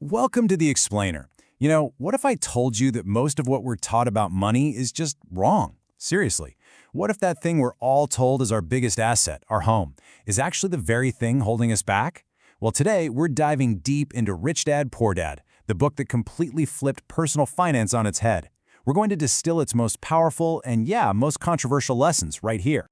Welcome to The Explainer. What if I told you that most of what we're taught about money is just wrong? Seriously, what if that thing we're all told is our biggest asset, our home, is actually the very thing holding us back? Well, today we're diving deep into Rich Dad, Poor Dad, the book that completely flipped personal finance on its head. We're going to distill its most powerful and, most controversial lessons right here.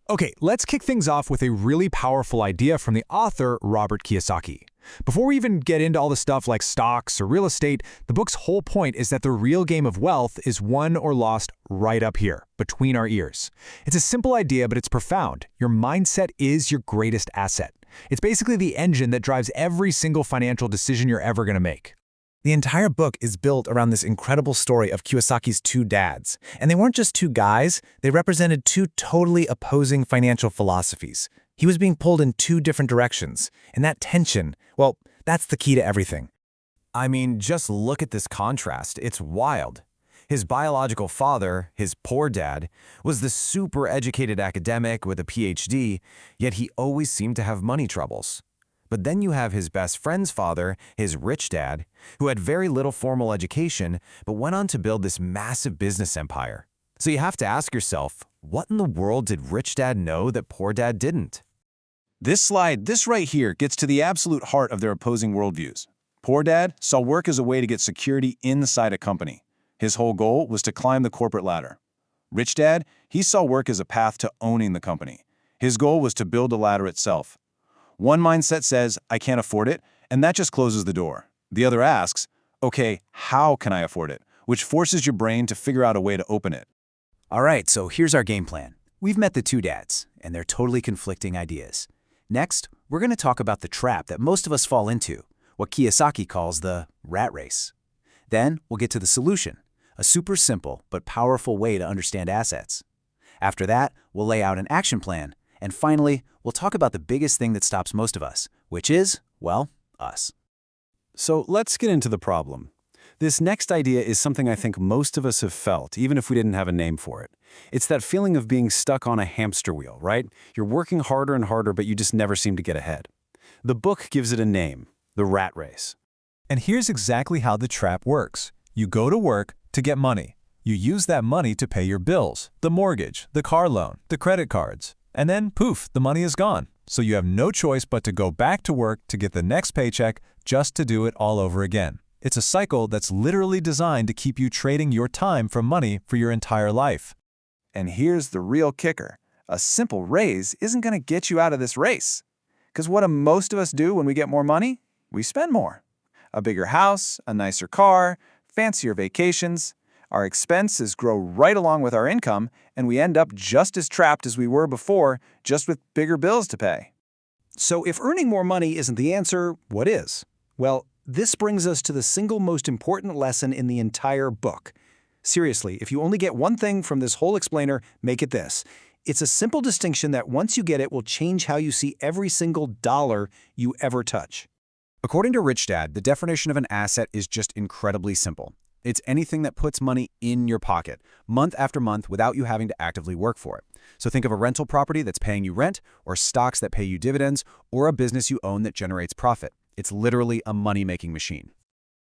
Okay, let's kick things off with a really powerful idea from the author, Robert Kiyosaki. Before we even get into all the stuff like stocks or real estate, the book's whole point is that the real game of wealth is won or lost right up here, between our ears. It's a simple idea, but it's profound. Your mindset is your greatest asset. It's basically the engine that drives every single financial decision you're ever going to make. The entire book is built around this incredible story of Kiyosaki's two dads. And they weren't just two guys, they represented two totally opposing financial philosophies. He was being pulled in two different directions. And that tension, well, that's the key to everything. I mean, just look at this contrast. It's wild. His biological father, his poor dad, was the super educated academic with a PhD, yet he always seemed to have money troubles. But then you have his best friend's father, his rich dad, who had very little formal education, but went on to build this massive business empire. So you have to ask yourself, what in the world did rich dad know that poor dad didn't? This right here, gets to the absolute heart of their opposing worldviews. Poor dad saw work as a way to get security inside a company. His whole goal was to climb the corporate ladder. Rich dad, he saw work as a path to owning the company. His goal was to build the ladder itself. One mindset says, I can't afford it, and that just closes the door. The other asks, okay, how can I afford it? Which forces your brain to figure out a way to open it. All right, so here's our game plan. We've met the two dads, and they're totally conflicting ideas. Next, we're going to talk about the trap that most of us fall into, what Kiyosaki calls the rat race. Then, we'll get to the solution, a super simple but powerful way to understand assets. After that, we'll lay out an action plan. And finally, we'll talk about the biggest thing that stops most of us, which is, well, us. So let's get into the problem. This next idea is something I think most of us have felt, even if we didn't have a name for it. It's that feeling of being stuck on a hamster wheel, right? You're working harder and harder, but you just never seem to get ahead. The book gives it a name, the rat race. And here's exactly how the trap works. You go to work to get money. You use that money to pay your bills, the mortgage, the car loan, the credit cards. And then, poof, the money is gone. So you have no choice but to go back to work to get the next paycheck just to do it all over again. It's a cycle that's literally designed to keep you trading your time for money for your entire life. And here's the real kicker. A simple raise isn't going to get you out of this race. Because what do most of us do when we get more money? We spend more. A bigger house, a nicer car, fancier vacations. Our expenses grow right along with our income, and we end up just as trapped as we were before, just with bigger bills to pay. So if earning more money isn't the answer, what is? Well, this brings us to the single most important lesson in the entire book. Seriously, if you only get one thing from this whole explainer, make it this. It's a simple distinction that once you get it will change how you see every single dollar you ever touch. According to Rich Dad, the definition of an asset is just incredibly simple. It's anything that puts money in your pocket, month after month, without you having to actively work for it. So think of a rental property that's paying you rent, or stocks that pay you dividends, or a business you own that generates profit. It's literally a money-making machine.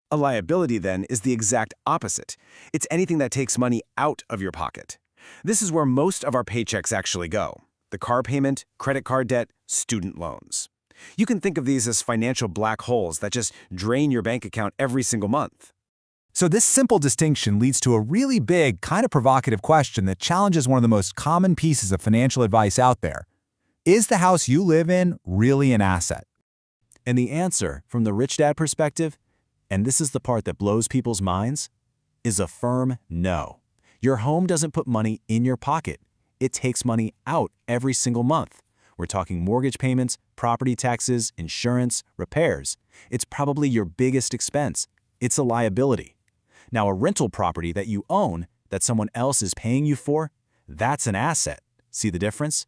A liability, then, is the exact opposite. It's anything that takes money out of your pocket. This is where most of our paychecks actually go. The car payment, credit card debt, student loans. You can think of these as financial black holes that just drain your bank account every single month. So this simple distinction leads to a really big, kind of provocative question that challenges one of the most common pieces of financial advice out there. Is the house you live in really an asset? And the answer, from the Rich Dad perspective, and this is the part that blows people's minds, is a firm no. Your home doesn't put money in your pocket. It takes money out every single month. We're talking mortgage payments, property taxes, insurance, repairs. It's probably your biggest expense. It's a liability. Now, a rental property that you own, that someone else is paying you for, that's an asset. See the difference?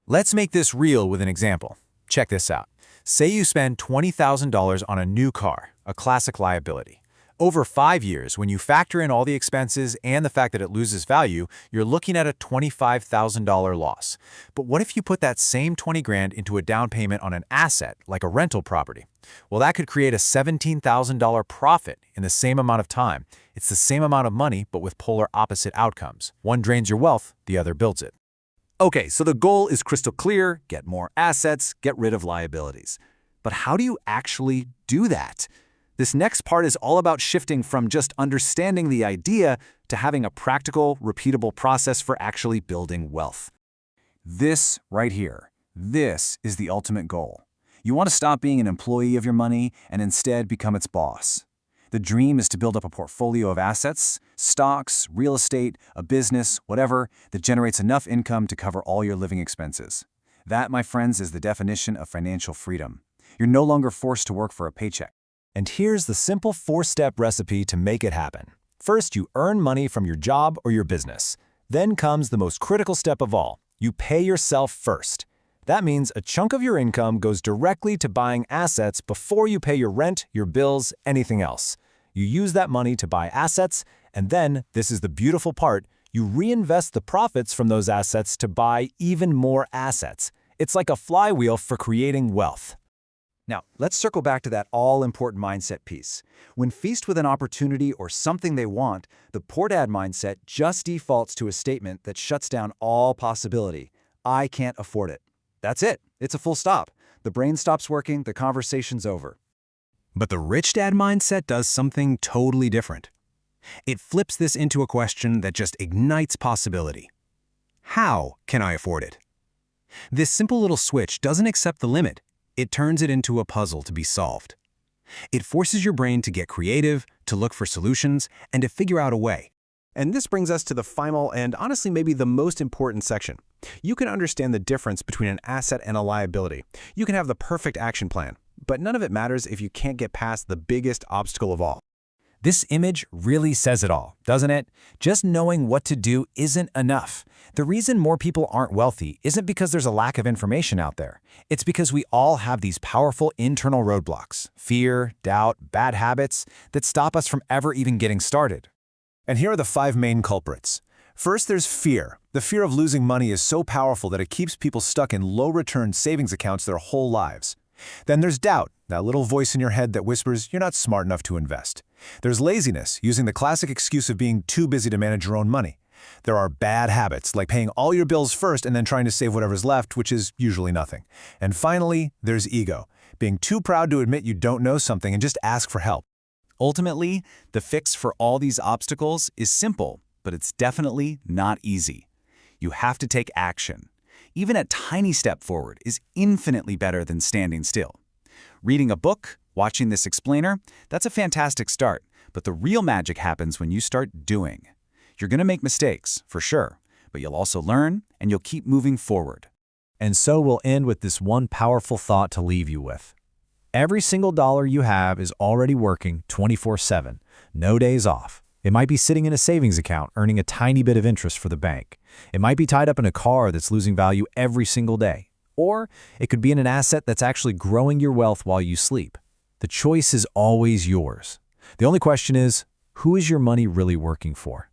Let's make this real with an example. Check this out. Say you spend $20,000 on a new car, a classic liability. Over 5 years, when you factor in all the expenses and the fact that it loses value, you're looking at a $25,000 loss. But what if you put that same 20 grand into a down payment on an asset, like a rental property? Well, that could create a $17,000 profit in the same amount of time. It's the same amount of money, but with polar opposite outcomes. One drains your wealth, the other builds it. Okay, so the goal is crystal clear: get more assets, get rid of liabilities. But how do you actually do that? This next part is all about shifting from just understanding the idea to having a practical, repeatable process for actually building wealth. This right here, this is the ultimate goal. You want to stop being an employee of your money and instead become its boss. The dream is to build up a portfolio of assets, stocks, real estate, a business, whatever, that generates enough income to cover all your living expenses. That, my friends, is the definition of financial freedom. You're no longer forced to work for a paycheck. And here's the simple 4-step recipe to make it happen. First, you earn money from your job or your business. Then comes the most critical step of all. You pay yourself first. That means a chunk of your income goes directly to buying assets before you pay your rent, your bills, anything else. You use that money to buy assets, and then, this is the beautiful part, you reinvest the profits from those assets to buy even more assets. It's like a flywheel for creating wealth. Now, let's circle back to that all-important mindset piece. When faced with an opportunity or something they want, the poor dad mindset just defaults to a statement that shuts down all possibility. I can't afford it. That's it. It's a full stop. The brain stops working, the conversation's over. But the rich dad mindset does something totally different. It flips this into a question that just ignites possibility. How can I afford it? This simple little switch doesn't accept the limit. It turns it into a puzzle to be solved. It forces your brain to get creative, to look for solutions, and to figure out a way. And this brings us to the final and honestly maybe the most important section. You can understand the difference between an asset and a liability. You can have the perfect action plan, but none of it matters if you can't get past the biggest obstacle of all. This image really says it all, doesn't it? Just knowing what to do isn't enough. The reason more people aren't wealthy isn't because there's a lack of information out there. It's because we all have these powerful internal roadblocks, fear, doubt, bad habits, that stop us from ever even getting started. And here are the 5 main culprits. First, there's fear. The fear of losing money is so powerful that it keeps people stuck in low-return savings accounts their whole lives. Then there's doubt, that little voice in your head that whispers you're not smart enough to invest. There's laziness, using the classic excuse of being too busy to manage your own money. There are bad habits, like paying all your bills first and then trying to save whatever's left, which is usually nothing. And finally, there's ego, being too proud to admit you don't know something and just ask for help. Ultimately, the fix for all these obstacles is simple, but it's definitely not easy. You have to take action. Even a tiny step forward is infinitely better than standing still. Reading a book, watching this explainer, that's a fantastic start, but the real magic happens when you start doing. You're going to make mistakes, for sure, but you'll also learn and you'll keep moving forward. And so we'll end with this one powerful thought to leave you with. Every single dollar you have is already working 24/7, no days off. It might be sitting in a savings account earning a tiny bit of interest for the bank. It might be tied up in a car that's losing value every single day. Or it could be in an asset that's actually growing your wealth while you sleep. The choice is always yours. The only question is, who is your money really working for?